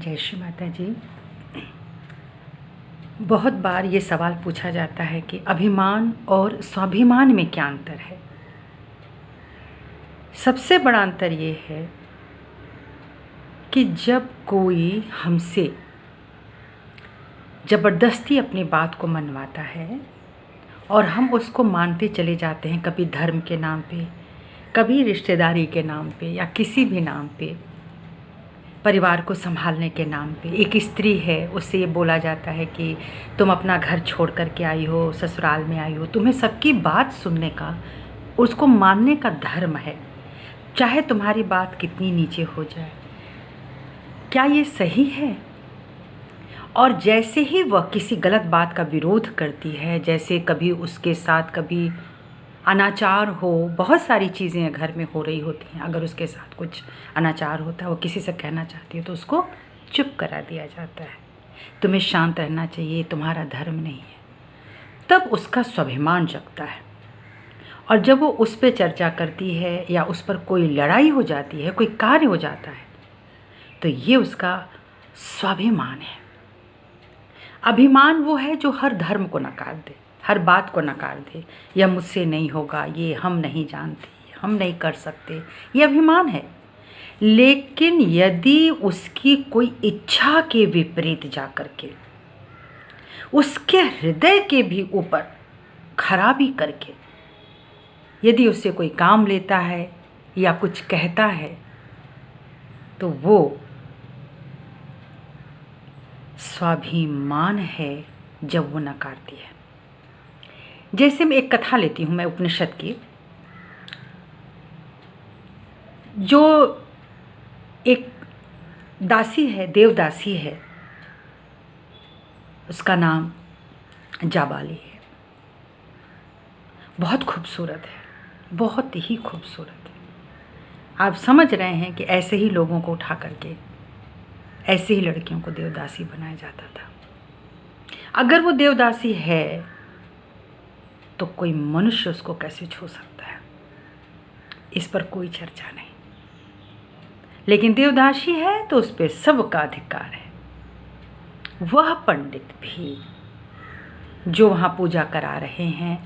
जय श्री माता जी। बहुत बार ये सवाल पूछा जाता है कि अभिमान और स्वाभिमान में क्या अंतर है। सबसे बड़ा अंतर ये है कि जब कोई हमसे ज़बरदस्ती अपनी बात को मनवाता है और हम उसको मानते चले जाते हैं, कभी धर्म के नाम पे, कभी रिश्तेदारी के नाम पे या किसी भी नाम पे, परिवार को संभालने के नाम पे। एक स्त्री है, उससे ये बोला जाता है कि तुम अपना घर छोड़ कर के आई हो, ससुराल में आई हो, तुम्हें सबकी बात सुनने का, उसको मानने का धर्म है, चाहे तुम्हारी बात कितनी नीचे हो जाए। क्या ये सही है? और जैसे ही वह किसी गलत बात का विरोध करती है, जैसे कभी उसके साथ कभी अनाचार हो, बहुत सारी चीज़ें घर में हो रही होती हैं, अगर उसके साथ कुछ अनाचार होता है, वो किसी से कहना चाहती है तो उसको चुप करा दिया जाता है। तुम्हें शांत रहना चाहिए, तुम्हारा धर्म नहीं है। तब उसका स्वाभिमान जगता है और जब वो उस पर चर्चा करती है या उस पर कोई लड़ाई हो जाती है, कोई कार्य हो जाता है, तो ये उसका स्वाभिमान है। अभिमान वो है जो हर धर्म को नकार दे, हर बात को नकार दे। यह मुझसे नहीं होगा, ये हम नहीं जानते, हम नहीं कर सकते, ये अभिमान है। लेकिन यदि उसकी कोई इच्छा के विपरीत जा कर के, उसके हृदय के भी ऊपर खराबी करके यदि उससे कोई काम लेता है या कुछ कहता है, तो वो स्वाभिमान है जब वो नकारती है। जैसे मैं एक कथा लेती हूँ, मैं उपनिषद की, जो एक दासी है, देवदासी है, उसका नाम जाबाली है। बहुत खूबसूरत है, बहुत ही खूबसूरत है। आप समझ रहे हैं कि ऐसे ही लोगों को उठा करके, ऐसे ही लड़कियों को देवदासी बनाया जाता था। अगर वो देवदासी है तो कोई मनुष्य उसको कैसे छू सकता है, इस पर कोई चर्चा नहीं। लेकिन देवदासी है तो उस पर सबका अधिकार है। वह पंडित भी जो वहाँ पूजा करा रहे हैं,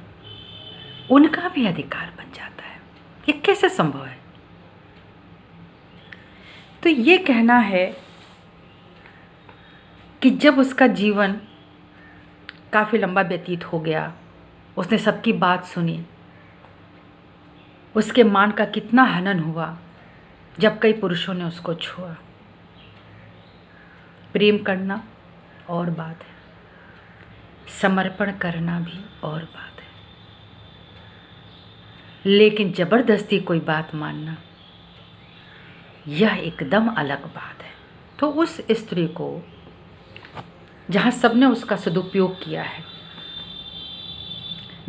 उनका भी अधिकार बन जाता है। ये कैसे संभव है? तो ये कहना है कि जब उसका जीवन काफ़ी लंबा व्यतीत हो गया, उसने सबकी बात सुनी, उसके मान का कितना हनन हुआ जब कई पुरुषों ने उसको छुआ। प्रेम करना और बात है, समर्पण करना भी और बात है, लेकिन ज़बरदस्ती कोई बात मानना, यह एकदम अलग बात है। तो उस स्त्री को, जहाँ सबने उसका सदुपयोग किया है,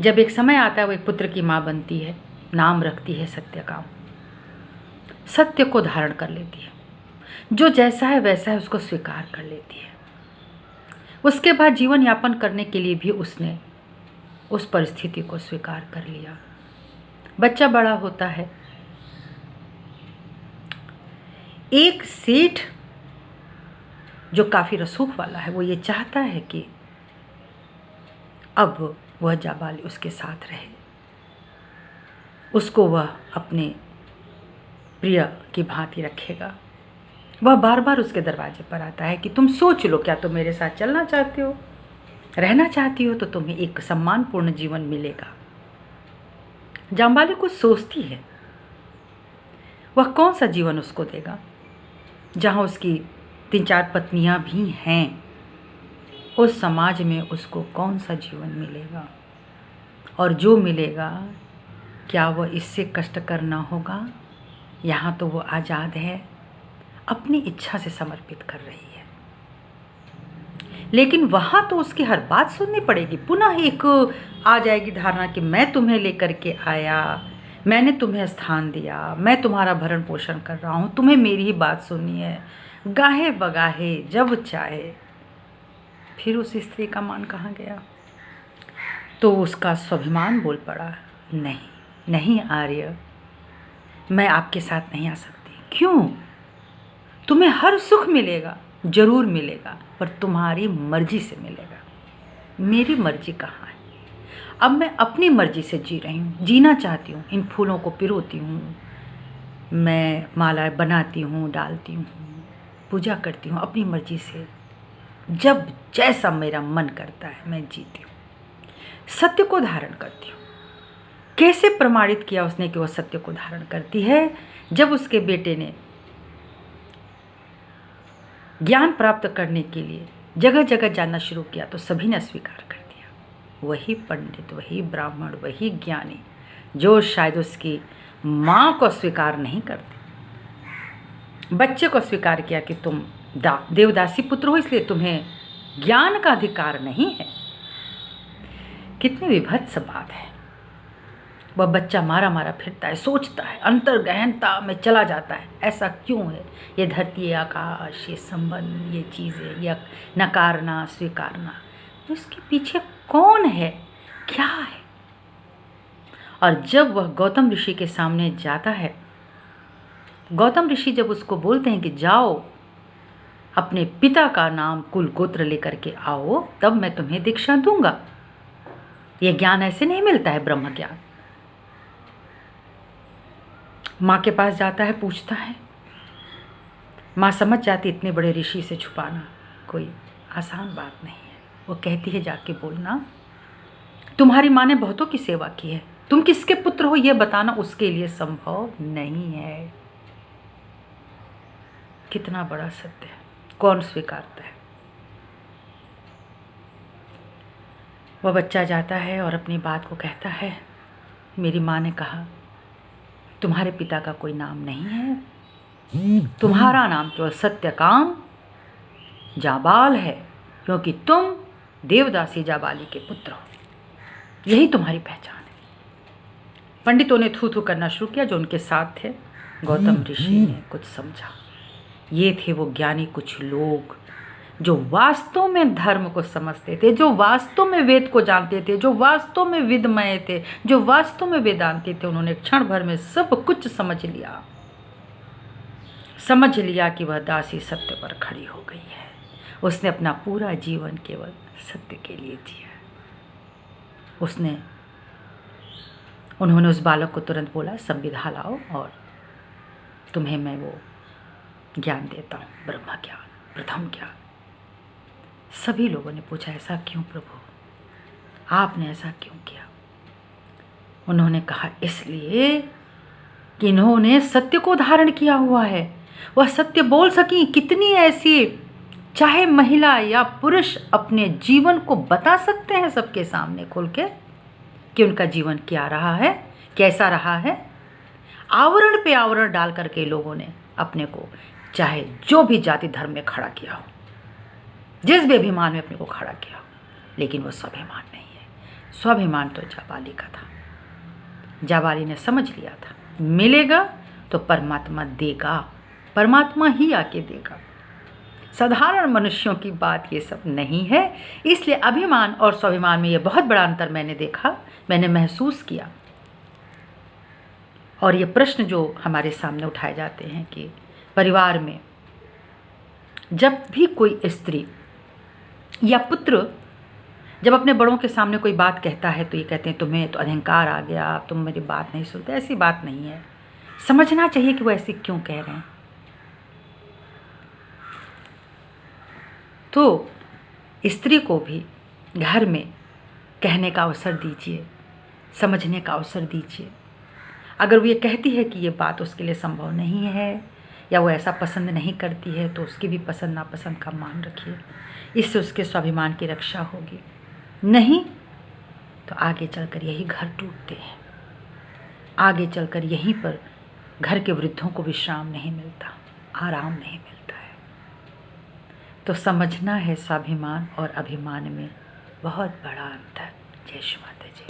जब एक समय आता है वो एक पुत्र की माँ बनती है, नाम रखती है सत्यकाम, सत्य को धारण कर लेती है, जो जैसा है वैसा है उसको स्वीकार कर लेती है। उसके बाद जीवन यापन करने के लिए भी उसने उस परिस्थिति को स्वीकार कर लिया। बच्चा बड़ा होता है। एक सेठ जो काफ़ी रसूख वाला है, वो ये चाहता है कि अब वह जाबाली उसके साथ रहे, उसको वह अपने प्रिय की भांति रखेगा। वह बार बार उसके दरवाजे पर आता है कि तुम सोच लो, क्या तुम मेरे साथ चलना चाहते हो, रहना चाहती हो, तो तुम्हें एक सम्मानपूर्ण जीवन मिलेगा। जाबाली कुछ सोचती है, वह कौन सा जीवन उसको देगा जहाँ उसकी 3-4 पत्नियाँ भी हैं। उस समाज में उसको कौन सा जीवन मिलेगा, और जो मिलेगा क्या वह इससे कष्टकर न होगा? यहाँ तो वो आज़ाद है, अपनी इच्छा से समर्पित कर रही है, लेकिन वहाँ तो उसकी हर बात सुननी पड़ेगी। पुनः एक आ जाएगी धारणा कि मैं तुम्हें लेकर के आया, मैंने तुम्हें स्थान दिया, मैं तुम्हारा भरण पोषण कर रहा हूँ, तुम्हें मेरी ही बात सुननी है, गाहे बगाहे जब चाहे। फिर उस स्त्री का मान कहाँ गया? तो उसका स्वाभिमान बोल पड़ा, नहीं नहीं आर्य, मैं आपके साथ नहीं आ सकती। क्यों? तुम्हें हर सुख मिलेगा, ज़रूर मिलेगा, पर तुम्हारी मर्जी से मिलेगा। मेरी मर्जी कहाँ है? अब मैं अपनी मर्जी से जी रही हूँ, जीना चाहती हूँ। इन फूलों को पिरोती हूँ, मैं माला बनाती हूँ, डालती हूँ, पूजा करती हूँ अपनी मर्जी से। जब जैसा मेरा मन करता है मैं जीती हूँ, सत्य को धारण करती हूँ। कैसे प्रमाणित किया उसने कि वह सत्य को धारण करती है? जब उसके बेटे ने ज्ञान प्राप्त करने के लिए जगह जगह जाना शुरू किया तो सभी ने स्वीकार कर दिया। वही पंडित, वही ब्राह्मण, वही ज्ञानी जो शायद उसकी माँ को स्वीकार नहीं करती, बच्चे को स्वीकार किया कि तुम देवदासी पुत्र हो, इसलिए तुम्हें ज्ञान का अधिकार नहीं है। कितनी विभत्स बात है। वह बच्चा मारा मारा फिरता है, सोचता है, अंतर गहनता में चला जाता है, ऐसा क्यों है? ये धरती, ये आकाश, ये संबंध, ये चीज़ें, ये नकारना स्वीकारना, तो इसके पीछे कौन है, क्या है? और जब वह गौतम ऋषि के सामने जाता है, गौतम ऋषि जब उसको बोलते हैं कि जाओ अपने पिता का नाम कुल गोत्र लेकर के आओ, तब मैं तुम्हें दीक्षा दूंगा। यह ज्ञान ऐसे नहीं मिलता है, ब्रह्म ज्ञान। माँ के पास जाता है, पूछता है, माँ समझ जाती इतने बड़े ऋषि से छुपाना कोई आसान बात नहीं है। वो कहती है, जाके बोलना तुम्हारी माँ ने बहुतों की सेवा की है, तुम किसके पुत्र हो यह बताना उसके लिए संभव नहीं है। कितना बड़ा सत्य है, कौन स्वीकारता है? वह बच्चा जाता है और अपनी बात को कहता है, मेरी माँ ने कहा तुम्हारे पिता का कोई नाम नहीं है, तुम्हारा नाम केवल सत्यकाम जाबाल है, क्योंकि तुम देवदासी जाबाली के पुत्र हो, यही तुम्हारी पहचान है। पंडितों ने थू थू करना शुरू किया जो उनके साथ थे। गौतम ऋषि ने कुछ समझा। ये थे वो ज्ञानी कुछ लोग जो वास्तव में धर्म को समझते थे, जो वास्तव में वेद को जानते थे, जो वास्तव में विदमय थे, जो वास्तव में वेदांती थे। उन्होंने क्षण भर में सब कुछ समझ लिया कि वह दासी सत्य पर खड़ी हो गई है। उसने अपना पूरा जीवन केवल सत्य के लिए जिया। उन्होंने उस बालक को तुरंत बोला, संविधा लाओ और तुम्हें मैं वो ज्ञान देता हूँ, ब्रह्म ज्ञान, प्रथम ज्ञान। सभी लोगों ने पूछा, ऐसा क्यों प्रभु, आपने ऐसा क्यों किया? उन्होंने कहा, इसलिए कि इन्होंने सत्य को धारण किया हुआ है, वह सत्य बोल सकी। कितनी ऐसी चाहे महिला या पुरुष अपने जीवन को बता सकते हैं सबके सामने खोल के कि उनका जीवन क्या रहा है, कैसा रहा है। आवरण पे आवरण डाल करके लोगों ने अपने को चाहे जो भी जाति धर्म में खड़ा किया हो, जिस भी अभिमान में अपने को खड़ा किया हो, लेकिन वो स्वाभिमान नहीं है। स्वाभिमान तो जाबाली का था। जाबाली ने समझ लिया था, मिलेगा तो परमात्मा देगा, परमात्मा ही आके देगा। साधारण मनुष्यों की बात ये सब नहीं है। इसलिए अभिमान और स्वाभिमान में ये बहुत बड़ा अंतर मैंने देखा, मैंने महसूस किया। और ये प्रश्न जो हमारे सामने उठाए जाते हैं कि परिवार में जब भी कोई स्त्री या पुत्र जब अपने बड़ों के सामने कोई बात कहता है तो ये कहते हैं तुम्हें तो अहंकार आ गया, तुम मेरी बात नहीं सुनते। ऐसी बात नहीं है। समझना चाहिए कि वो ऐसी क्यों कह रहे हैं। तो स्त्री को भी घर में कहने का अवसर दीजिए, समझने का अवसर दीजिए। अगर वो ये कहती है कि ये बात उसके लिए संभव नहीं है या वो ऐसा पसंद नहीं करती है तो उसकी भी पसंद नापसंद का मान रखिए। इससे उसके स्वाभिमान की रक्षा होगी। नहीं तो आगे चलकर यही घर टूटते हैं, आगे चलकर यहीं पर घर के वृद्धों को विश्राम नहीं मिलता, आराम नहीं मिलता है। तो समझना है स्वाभिमान और अभिमान में बहुत बड़ा अंतर। जय श्री माता जी।